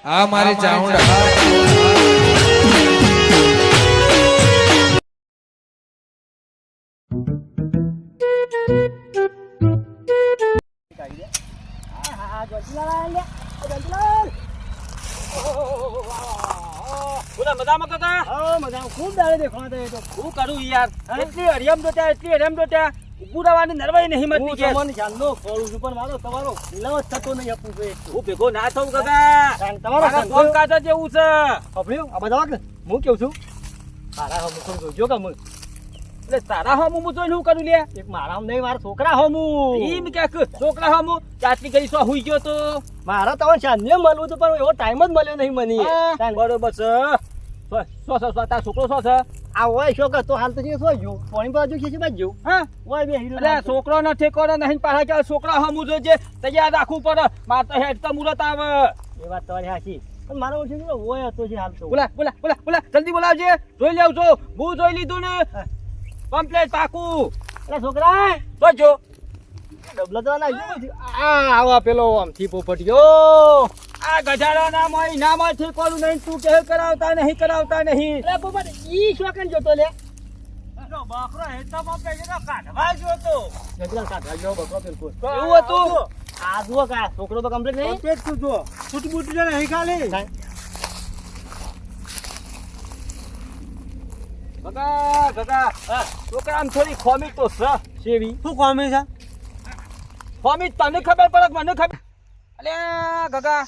આ મારી ચાઉંડા મજામાં કાકા? હા મજામાં. ખૂબ દાડે દેખાવા તો શું કરું યાર? એટલી હરિયમ દોટ્યા એટલી હરિયમ દોટ્યા ઉડાવાની નરવાઈ નહીં મતની કે મને જાનનો ફોડું છું પણ મારો તમારો મિલાવટ થતો નહીં આપું જોઈએ હું ભેગો ના થઉં કાકા તમારો ફોન કાઢા જેવું છે ખબર્યું આ બધા ને હું કેવું છું તારા હમ કોણ જોજો કે હું એટલે તારા હમ હું જોઈને શું કરું લે એક મારા હમ નહીં મારા છોકરા હમ એમ કે છોકરા હમ ચાટલી કરી સો હુઈ ગયો તો મારા તમને સાંજે મળવું તો પણ એવો ટાઈમ જ મળ્યો નહીં મને બરોબર છે સો તારા છોકરો શું છે આ હોય છોકરા તો હાલ તો જે શું ગયું પાણી બાજુ છે બાજુ હા હોય બે એટલે છોકરો ન ઠેકોરો નહીં પાછા કે છોકરા હમું જોજે તૈયાર રાખવું પડે માર તો હેડ તો મુરત આવે એ વાત તમારી સાચી પણ મારો ઓછો હોય હતો છે હાલ તો બોલા જલ્દી બોલાવજે જોઈ લેવ છો હું જોઈ લીધું ને કમ્પ્લીટ પાકું એટલે છોકરા જોજો ડબલા તો ના આવા પેલો આમથી પોપટિયો આ ગજાડા ના મોય ના મોય થી કોલું નહીં તું કે કરાવતા નહીં એટલે પોપટ ઈ શોકન જોતો લે નો બકરો હેતા માં પેજે તો કાઢવા જોતો ગજરા કાઢવા જો બકરો બિલકુલ એવું હતું આ જુઓ કા છોકરો તો કમ્પ્લીટ નહીં કમ્પ્લીટ તું જો છૂટ બૂટ ને નહીં ખાલી કાકા છોકરા આમ થોડી ખોમી તો છે સેવી શું ખોમી છે ખોમી તને ખબર પડે મને ખબર અલે ગગા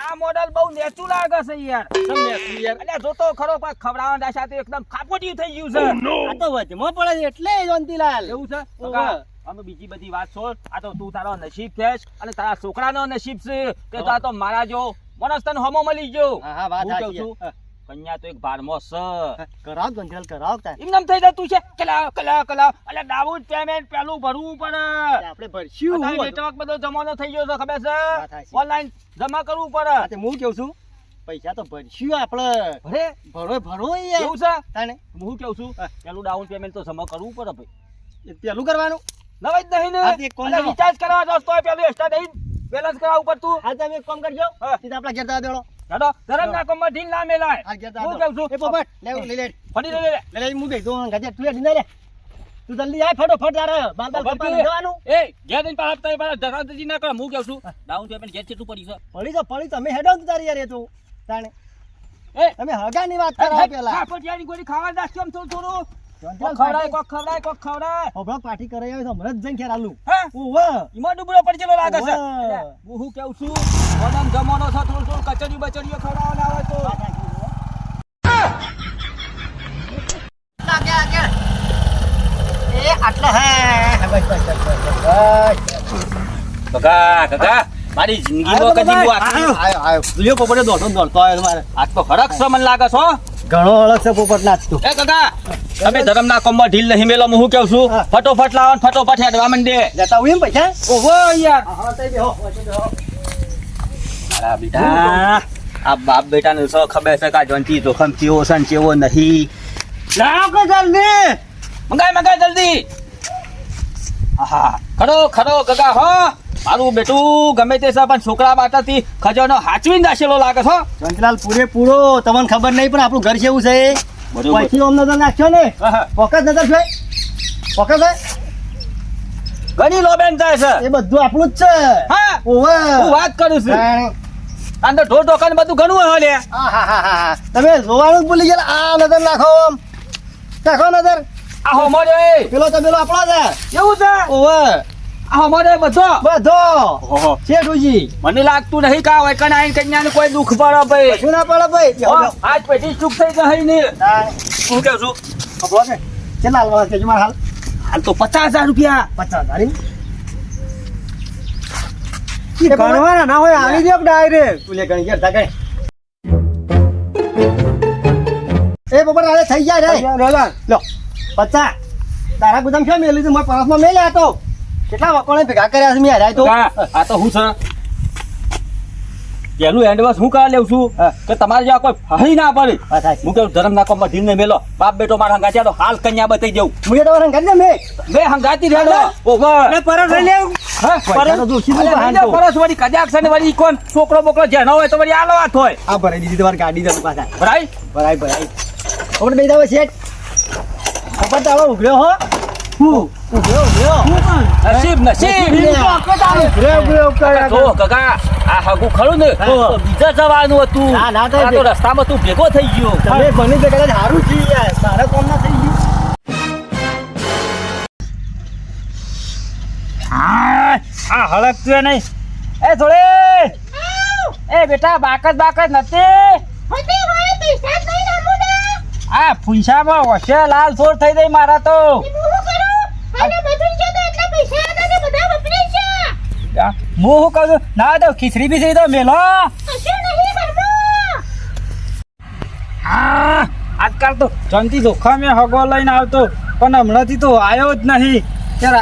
આ મોડલ બહુ નેચું લાગે છે યાર તમને યાર અલે જોતો ખરો પર ખવડાવવા દાશા તો એકદમ ખાપોટિયું થઈ ગયું છે આ તો વચમાં પડે છે એટલે જોંતીલાલ એવું છે ગગા અમે બીજી બધી વાત છોડ આ તો તું તારો નસીબ કેસ અને તારા છોકરાનો નસીબ છે કે તા તો મારા જો મનસ તને હમો મળી ગયો હા વાત સાચી કન્યા તો એક બારમો છે કરાવ ગંજલ કરાવ તા એમ નામ થઈ જતું છે કલા અલે દાઉદ પેમેન્ટ પેલું ભરવું પડે આપણે ભરશું નેટવર્ક બધો જમાનો થઈ ગયો છે ખબર છે ઓનલાઈન જમા કરવું પડે હું કેવું છું પૈસા તો ભરશું આપણે ભરો યાર એવું છે તાને હું કેવું છું પેલું ડાઉન પેમેન્ટ તો જમા કરવું પડે ભાઈ પેલું કરવાનું નવાઈ જ નહીં ને રિચાર્જ કરવા દોસ્ત તો પેલું એક્સ્ટ્રા દઈ બેલેન્સ કરાવવું પડતું હા તમે એક કામ કરજો સીધા આપણા ઘેર દેડો હેડો ધરમ ના કોમ ઢીલ ના મેલાય આ ઘેર હું કહું છું એ પોપટ લે ફડી લે હું ગઈ તો ગજે તું ઢીલ લે તું જલ્દી આય ફટોફટ તારે બાંધલ કપાને જવાનું એ ઘેર દઈને પાછા તારી પાછા ધરાજી ના કર હું કહું છું ડાઉન પેમેન્ટ ઘેર કેટલું પડી છે પડી તમે હેડો તું તારી યાર એ તો તાણે એ તમે હગાની વાત કરો પેલા હા પટિયાની ગોળી ખાવા દાસ્યો આમ થોડું ખવડાય ઓબળા પાર્ટી કરાઈ આવે તો હમણાં જ જઈને ખેર આલું ઓવે ઈમાં ડૂબળો પડી ગયેલો લાગે છે હું કેવું છું વદન જમાનો છે થોડું કચડી બચડીઓ ખવડાવવાના આવે તો લાગે એ આટલા હે બસ કાકા મારી જિંદગીનો કદી હું આયો લ્યો પોપડે દોડતો આવ્યો મારે આજ તો ફરક છે મને લાગે છો ઘણો અલગ છે પોપટ નાચતો એ કાકા તમે ધરમના કોમમાં ઢીલ નહીં મેલો હું કેવું છું ફટોફટ લાવો ફટોફટ હેડવા માંડે જતા હું એમ પૈસા ઓહો યાર હા તઈ બેહો અરે બેટા આ બાપ બેટાને સો ખબર છે કે જોંતી જોખમ કેવો છે ને કેવો નહીં લાવ કે જલ્દી મંગાય જલ્દી હા ખરો ગગા હો મારું બેટું ગમે તે છે પણ છોકરા માતાથી ખજાનો હાચવીને દાશેલો લાગે છો જંતલાલ પૂરેપૂરો તમને ખબર નહીં પણ આપણું ઘર કેવું છે પછી ઓમ નજર નાખ્યો ને પોકટ નજર છે પોકટ ઘણી લોબેન જાય છે એ બધું આપણું જ છે હા ઓવે હું વાત કરું છું આંદર ઢોર ઢોકા ને બધું ઘણું હોય લે હા તમે જોવાનું જ ભૂલી ગયા આ નજર નાખો નજર આ હોમોરે પેલો તો પેલો આપણો છે એવું છે ઓવે આ હોમોરે બધો શેઠુજી મને લાગતું નહીં કા હોય કને આઈને કન્યાને કોઈ દુખ પડે ભાઈ શું ના પડે ભાઈ આજ પેટી ચૂક થઈ ગઈ ને હું કહું છું ખબર છે કેટલા હાલવા છે તમાર હાલ તો 50000 રૂપિયા 50000 ઈ ગણવાના ના હોય આવી દે ડાયરેક્ટ તું લે ગણી ગયા ધગે એ બબર આલે થઈ જાય રે લો 50 તારા ગુદામ છે મેલી તો મારા પરસમાં મેલ્યા તો કેટલા વકોણે ભેગા કર્યા છે મે હરાય તો આ તો હું છે પેલું એડવાન્સ હું કરવા લેવું છું કે તમારે જ્યાં કોઈ હરી ના પડે હું કેવું ધરમ ના કોમ ઢીલ ને મેલો બાપ બેટો મારા હંગાતી તો હાલ કન્યા બતાઈ દઉં મુજે તો રંગ બે હંગાતી રેડો ઓવર પરસ લઈ લેવ પરસ જો સીધું બહાન તો પરસ વળી કજાક છે ને વળી કોણ છોકરો બોકરો જેનો હોય તો વળી આલો વાત હોય આ ભરાઈ દીધી તમારી ગાડી તો પાછા ભરાઈ ભરાઈ આપણે બે દાવ શેઠ ખબર તો હવે ઉભ્યો હો હું ઉભ્યો નસીબ જો કાકા આ હગું ખરું ને તો બીજા જવાનું હતું ના થાય આ તો રસ્તામાં તું ભેગો થઈ ગયો તમે બની તો કદાચ સારું છે યાર મારા કોમ ના થઈ ગયું આ હળકતું નહીં એ થોડે એ બેટા બાકસ નથી આ ફૂંસામાં વસે લાલ સોર થઈ ગઈ મારા તો હું કહું છું ના તો ખીચડી બી તો મેલો હા આજકાલ તો જંતી ધોખા મેં હગો લઈને આવતો પણ હમણાંથી તો આવ્યો જ નહીં ત્યારે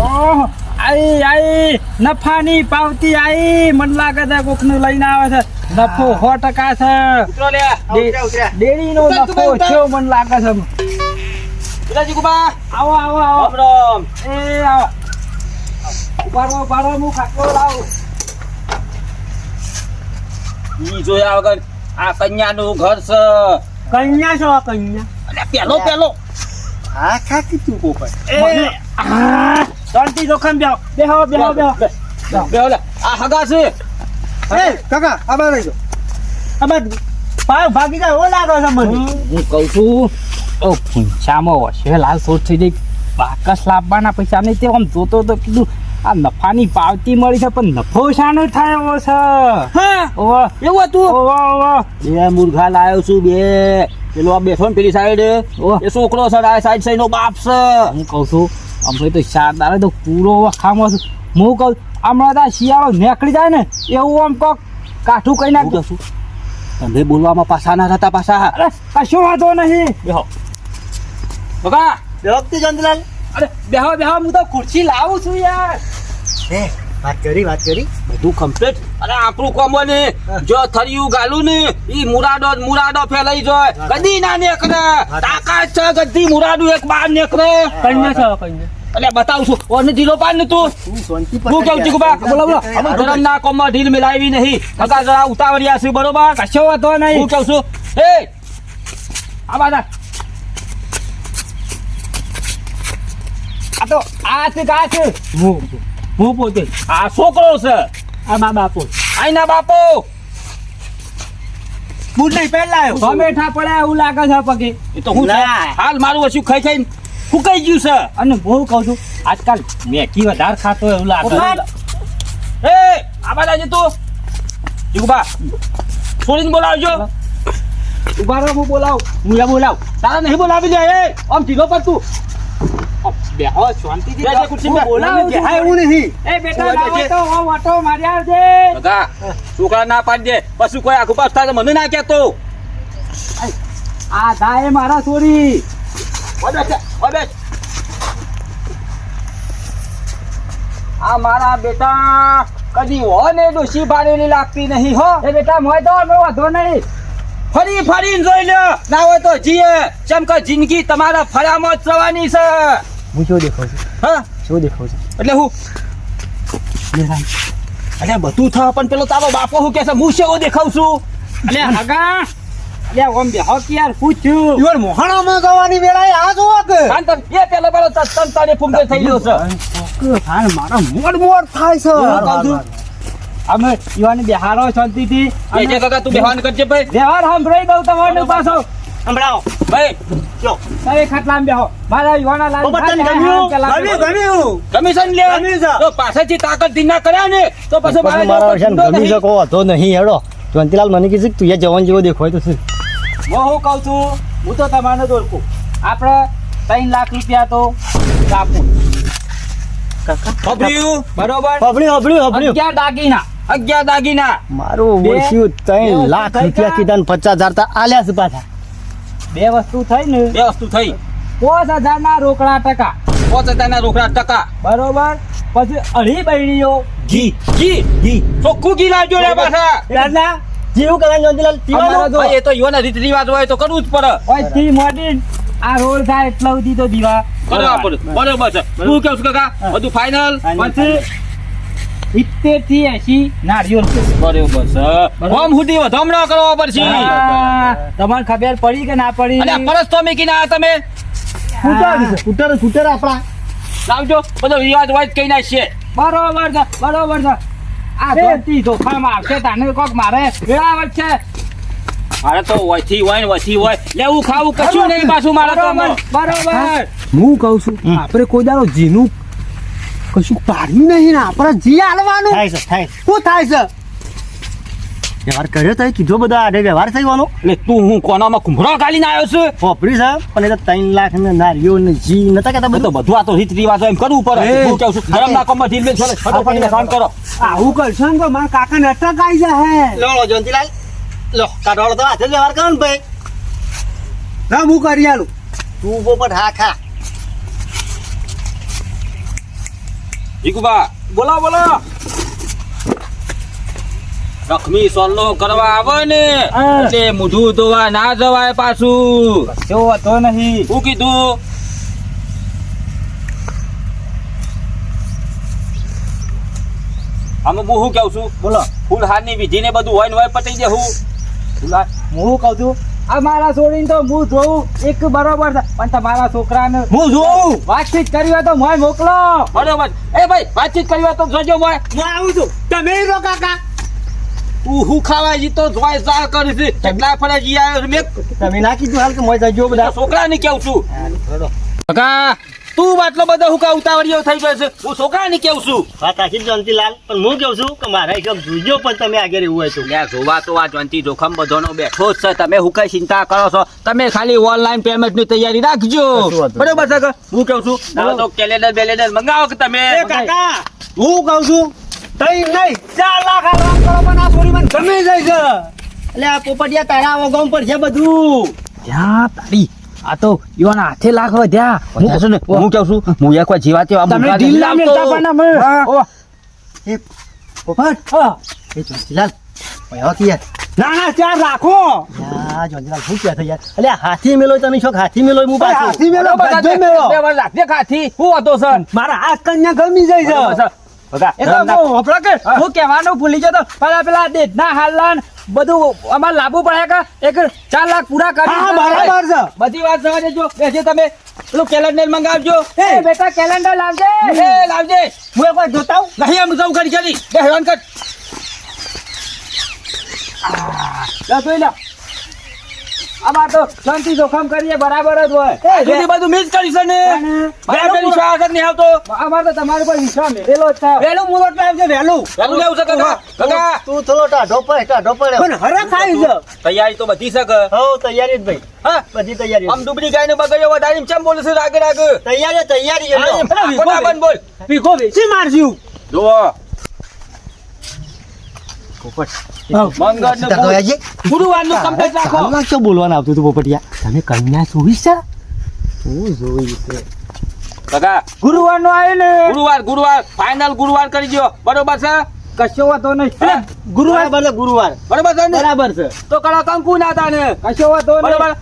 ઓહ આઈ નફાની પાવતી આઈ મને લાગે છે કોકનું લઈને આવે છે નફો 100% છે ડેરીનો નફો થયો મને લાગે છે પિતાજી કુબા આવો એ આવો ઉપાડો હું ખાટલો લાવું ઈ જોયા વગર આ કન્યાનું ઘર છે કન્યા છો કન્યા અરે પેલો હા ખાકી તું કોક એ શાંતિ જોખમ બેહો લે આ હગા છે એ કાકા આ બાર રહી આ બાર પાવ ભાગી જાય ઓ લાગો છે મને હું કહું છું ઓ ફૂંચામાં વસે લાલ સોટ થઈ જઈ બાકસ લાવવાના પૈસા નહીં તે આમ જોતો તો કીધું આ નફાની પાવતી મળી છે પણ નફો શાનો થયો છે હા ઓવા એવું હતું ઓવા બે મુર્ગા લાવ્યો છું બે પેલો આ બેઠો ને પેલી સાઈડ એ છોકરો છે આ સાઈડ નો બાપ છે હું કહું છું આમ તો શારદાર તો પૂરો ખામો છું હું કહું હમણાં તો શિયાળો નીકળી જાય ને એવું આમ કોક કાઠું કઈ નાખું છું તમે બોલવામાં પાછા ના થતા પાછા અરે કશો વાંધો નહીં બેહો બગા ડોક્ટર ચંદ્રલાલ અરે બેહો હું તો ખુરશી લાવું છું યાર એ વાત કરી બધું કમ્પ્લીટ અરે આપણું કોમ ને જો થરિયું ગાલું ને ઈ મુરાડો ફેલાઈ જાય કદી ના નીકળે તાકાત છે ગધી મુરાડું એક બાર નીકળે કન્યા એટલે બતાવું છું ઓને જીરો પાન ને તું હું કેવું છું બા બોલો અમે ધરમ ના કોમ માં ઢીલ મિલાવી નહીં કાકા જરા ઉતાવળિયા છે બરોબર કશો વાતો નહીં હું કેવું છું એ આ બાદા આ તો આ છે હું પોતે આ છોકરો છે આ મા બાપો આઈના બાપો બુટ નહીં પહેલા આવ્યો બેઠા પડ્યા એવું લાગે છે પગે એ તો હું હાલ મારું વસ્તુ ખાઈ ફૂકાઈ ગયું છે અને હું કહું છું આજકાલ મેકી વધારે ખાતો એવું લાગે એ આ બાજુ તું જીગુબા છોડીને બોલાવજો ઉભા રહો હું બોલાવ તારા નહીં બોલાવી દે એ આમ ઢીલો પર તું બેહો શાંતિથી બેસે ખુરશી બોલાવ હા એવું નહીં એ બેટા લાવો તો ઓ વાટો મારી આવજે બગા છોકરા ના પાડ દે પછી કોઈ આખું પાસ થાય તો મને ના કહેતો આ દાએ મારા છોરી ઓબે આ મારા બેટા કદી હો ને ડોશી ભારેલી લાગતી નહીં હો એ બેટા મોય તો વાંધો નહીં ફરીને જોઈ લો ના હોય તો જીએ ચમકા જિંદગી તમારા ફળામાં જ જવાની છે હું શું દેખાવ છું હા શું દેખાવ છું એટલે હું અરે બધું થા પણ પેલો તારો બાપો હું કે છે હું શેવો દેખાવ છું અલે હગા અલે ઓમ બે હક યાર પૂછ્યું ઈવન મોહણામાં ગવાની વેળાએ આ જોવો કે કાન તન એ પેલો તન તારે ફૂંકે થઈ ગયો છે હાલ મારા મોડ થાય છે હું કહું છું અમે ઈવાની બિહારો શાંતિથી એ જે કાકા તું બેહાન કરજે ભાઈ વ્યવહાર સાંભળી દઉં તમારો પાછો સંભળાવો ભાઈ લો તમે ખાટલામાં બેહો મારા ઈવાના લાલ કમિશન લે તો પાછળથી તાકાત દીના કર્યા ને તો પછી મારા ગમી શકો હતો નહીં હેડો જયંતિલાલ મને કીધું તું જવાન જેવો દેખાય તો શું હું કહું છું હું તો તમારે ઓળખું આપણે 3 લાખ રૂપિયા તો કાપું બરોબર 11 દાગીના મારું ઓળખ્યું 3 લાખ રૂપિયા કીધા ને 50,000 તા આલ્યા છે પાછા બે વસ્તુ થઈ 5000 ના રોકડા ટકા 5000 ના રોકડા ટકા બરોબર પછી અઢી બહેણીઓ ઘી ચોખ્ખું ઘી લાવજો રે પાછા દાદા જેવું કરવાનું જોંજીલાલ પીવાનું ભાઈ, એ તો યુવાના રીત રિવાજ હોય તો કરવું જ પડે ઓય થી મોડી આ રોડ થાય એટલા સુધી તો દીવા બરાબર છે હું કેવું છું કાકા બધું ફાઇનલ પછી 70 થી 80 નારિયેળ છે. બરાબર છે હોમ સુધી વધામણો કરવો પડશે તમને ખબર પડી કે ના પડી અને પરસ તો મેકી ના તમે સ્કૂટર આપણા લાવજો બધો રિવાજ વાજ કઈ નાખીએ બરોબર છે આ ધોતી ધોખામાં આવશે તાને કોક મારે વેળાવટ છે મારે તો વથી હોય લેવું ખાવું કશું નહીં પાછું મારે તો બરોબર હું કહું છું આપણે કોઈ દાડો જીનું કશું પાડ્યું નહીં ને આપણે જી હાલવાનું થાય છે શું થાય છે વ્યવહાર કર્યો તો કીધો બધા આડે વ્યવહાર થવાનો એટલે તું હું કોનામાં કુંભરો ગાલીને આવ્યો છું વાપરી છે પણ એ તો 3 લાખ ને નારિયો ને જી નતા કહેતા બધું બધું આ તો રીત રિવાજ એમ કરવું પડે હું કહું છું ગરમ ના કમમાં ઢીલ મેં છોડે ફટાફટ ફોન કરો આવું કરશો ને તો મારા કાકાને અટક આવી જાય લો જોંતીલાલ લો કાઢવાળો તો હાથે જ વ્યવહાર કરો ને ભાઈ ના હું કરી આલું તું પોપટ હા ખા જીગુબા બોલો રખમી સોલનો કરવા આવે ને એટલે મોઢું ધોવા ના જવાય પાછું કશો હતો નહીં શું કીધું આમાં હું શું કહું છું બોલો ફૂલહારની વિધિ ને બધું હોય ને હોય પતી દે હું હું કહું છું આ મારા છોડીને તો હું જોઉં એક બરોબર છે પણ તમારા છોકરાને હું જોઉં વાતચીત કરી હોય તો મોય મોકલો બરોબર એ ભાઈ વાતચીત કરી હોય તો જોજો ભાઈ હું આવું છું તમે રો કાકા તું હું ખાવા જી તો જોઈ જા કરી છે કેટલા ફરે જી આવ્યો મેં તમે ના કીધું હાલ કે મોય જજો બધા છોકરાને કેવું છું કાકા તું આટલો બધો હું કા ઉતાવળિયો થઈ ગયો છે હું છોકરાને કેવું છું વાત આખી જોંતીલાલ પણ હું કહું છું કે મારા હિસાબ જોઈજો પણ તમે આગળ એવું હોય તો લે જોવા તો આ જંતી જોખમ બધોનો બેઠો જ છે તમે હું કઈ ચિંતા કરો છો તમે ખાલી ઓનલાઈન પેમેન્ટ ની તૈયારી રાખજો બરોબર છે કે હું કહું છું ના તો કેલેન્ડર મંગાવો કે તમે કાકા હું કહું છું તઈ નહીં 4 લાખ આરામ કરો પણ આ છોરી મને ગમે જાય છે એટલે આ પોપટિયા તારા વગામ પર છે બધું ત્યાં તારી આ તો ઈવાના હાથે લાખ વધ્યા હું કહું છું હું એક વાર જીવા તેવા તમે મુકા ઢીલ લઈને ના આવતો. મેલતા પણ અમે. હા. એ પોપટ એ જોંતીલાલ પૈસા કે યાર ના 4 રાખો યા જોંતીલાલ શું કહે છે યાર એટલે હાથી મેલો તમે શોખ હાથી મેલો હું પાછો હાથી મેલો બરોબર બધે છે. મેલો બે વાર રાખજે ખાથી હું હતો સર મારા હાથ કન્યા ગમી જાય બરોબર છે છે. બધા એ તો હું હપડા કે હું કહેવાનું ભૂલી ગયો તો પેલા દેશના હાલન બધું અમારે લાવવું પડે કે એક 4 લાખ પૂરા કરી હા, બરાબર છે. બધી વાત જવા દેજો બેસી તમે પેલું કેલેન્ડર મંગાવજો એ બેટા કેલેન્ડર લાવજે એ લાવજે હું એક વાર જોતા હું નહીં આમ જવું કરી બે હેરાન કર જોઈ લો અમાર તો શાંતિ જોખમ કરીએ બરાબર જ હોય સુધી બધું મિસ કરી છે ને બરાબર વિશ્વાસ જ નહીં આવતો અમાર તો તમારી પર વિશ્વાસ મેળેલો જ છે વેલું મુરત લાવજો વેલું ચાલુ લેવું છે કાકા તું થોડો ટાઢો પડે પણ હરખ થાય છે તૈયારી તો બધી છે કે હો તૈયારી જ ભાઈ હા બધી તૈયારી આમ ડુબડી ગાયને બગડ્યો વધારે ચમ બોલે છે આગળ તૈયારી આગળ બંધ બોલ ભીખો વેચી મારશું જુઓ મંગળનું ગુરુવારનું કમ્પ્લીટ રાખો શું બોલવાનું આવતું હતું પોપટિયા તમે કન્યા જોઈ છે હું જોઈ છે કાકા ગુરુવાર નો આવે ને ગુરુવાર ફાઇનલ ગુરુવાર કરી દો બરોબર છે કશો વાતો નહીં ગુરુવાર ગુરુવાર બરોબર છે ને બરાબર છે તો કળા કંકુ ના તાને કશો વાતો બરોબર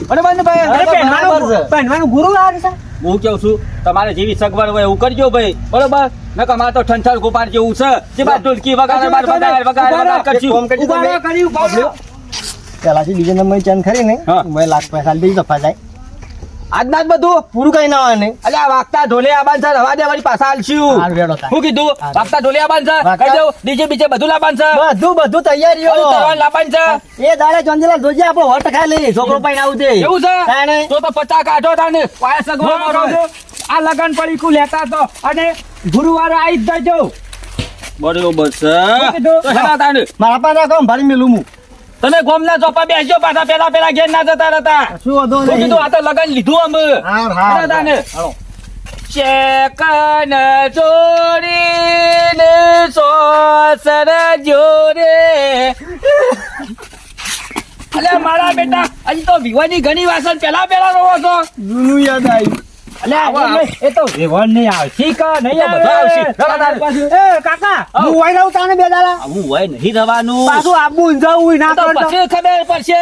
બરોબર ને ભાઈ બરાબર છે. પહેરવાનું ગુરુવાર છે હું કેવું છું તમારે જેવી સગવડ હોય એવું કરજો ભાઈ બરોબર ન કમા તો ઠંઠર ગોપાલ જેવું છે જે બાદ ઢોલકી વગાડે બાદ વગાડ કરશું ઉભારો કરી ઉભારો પેલાથી બીજા નંબર ચાન ખરી ને હા. મેં લાખ પૈસા લઈ દફા જાય આજના જ બધું પૂરું કઈ ના હોય ને અલે આ વાગતા ઢોલે આબાન છે રવા દે વળી પાછા આલશું હારું વેડો થાય. હું કીધું વાગતા ઢોલે આબાન છે વાગતા- કહી દઉં ડીજે બીજે બધું લાબાન છે બધું તૈયારીઓ બધું તરવાન લાબાન છે એ દાડે જોંજેલા જોજે આપણો વટ ખાઈ લઈ છોકરો પાઈને આવું દે એવું છે તાણે. તો 50 કાઢો તાને પાયા સગવડ મારો છે. આ લગન પડીકું લેતા તો અને ગુરુવારે આવી જ જજો બરોબર છે કીધું? તો હેડા તાને મારા પાસે રાખો ભારી મેલું હું તમે ગોમના ચોપા બેસજો પાછા પેલા ઘેર ના જતા રહેતા શું વાંધો હું નહીં કીધું આ તો લગન લીધું અમે હાર હેડા તાને ચેકન ચોરીને સોસર જોરે અલે મારા બેટા હજી તો વિવાની ઘણી વાસણ પેલા રોવો છો જૂનું યાદ આવ્યું અલ્યા એ તો રેવણ નહીં આવે ઠીક નહીં તો બધો આવશે. આવે પાછું. એ કાકા હું વઈ રહું તાને બે દાડા આવું હોય નહીં રવાનું પાછું આબુ ઊંઝાવું ના તો કરતો પછી ખબર પડશે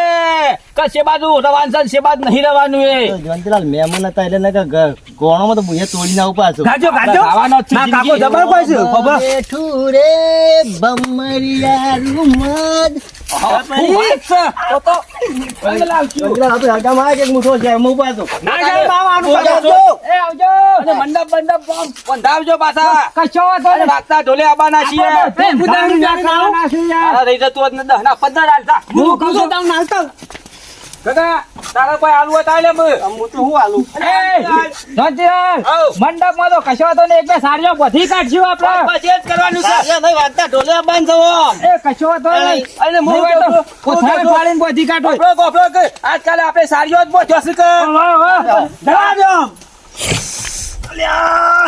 કે શેબાજુ રવાનું છે ને શેબાજ નહીં રવાનું એ જયંતિલાલ મહેમાન હતા એટલે ને કે ગોણોમાં તો ભૂયા તોડી ના પાછો ગાજો ખાવાનો જ છે ના કાકો જિંદગી. જબર કોઈ છે ખબર બેઠું રે બમરિયા રૂમદ હા, શું વાત છે? તો જયંતિલાલ આપણે હગામાં આવે કે એક મુઠ્ઠો છે એમાં ઉપાડતો ના જાય આવાનું આવજો. પાછો. એ આવજો અને મંડપ બંધાવજો પાછા કશો વાંધો અને નહીં. રાતના ઢોલે આવવાના છીએ એ બુધાનું ના ખાવાના છે યાર. તારા રહી જતું હોત ને 10 ના 15 હાલતા. હું કહું છું તમને હાલતો કાકા, તારા કોઈ હાલવું હોય તો હાલ એમ. હું તો હું હાલું એ, ધોતીલાલ, આવ. મંડપમાં તો કશો વાંધો નહીં. એક બે સાડીઓ બધી કાઢશું આપણે. બસ એ જ કરવાનું છે. ભાઈ વાંચતા ઢોલે બાંધો એ કશો વાંધો નહીં. અને હું નહીં હોય તો કહું છું, કોથળા ફાડીને બધી કાઢો. ગોફલો કે આજકાલ આપણે સાડીઓ જ બોધ્યો છે કે. વાહ, વાહ. જવા દો અલ્યા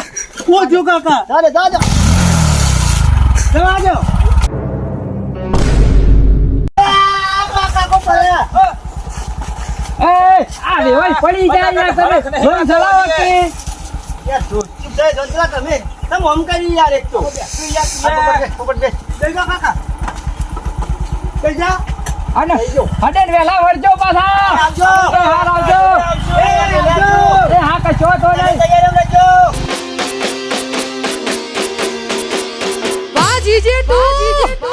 ઓ જો કાકા દાદા દાદા જવા દો એ, આ રેવાય પડી જાય યાર તમે. જોર ચલાવો કે. યાર ચૂપ જાય જંતલા તમે આમ કરી યાર એક તો ઉપર દે જઈ જા કાકા જઈ જા અને હડે ને વહેલા વળજો પાછા. આવજો. એ, હાર આવજો. આવજો. એ, હા કશો વાંધો નહીં. તૈયાર રહેજો વાહ જીજે તું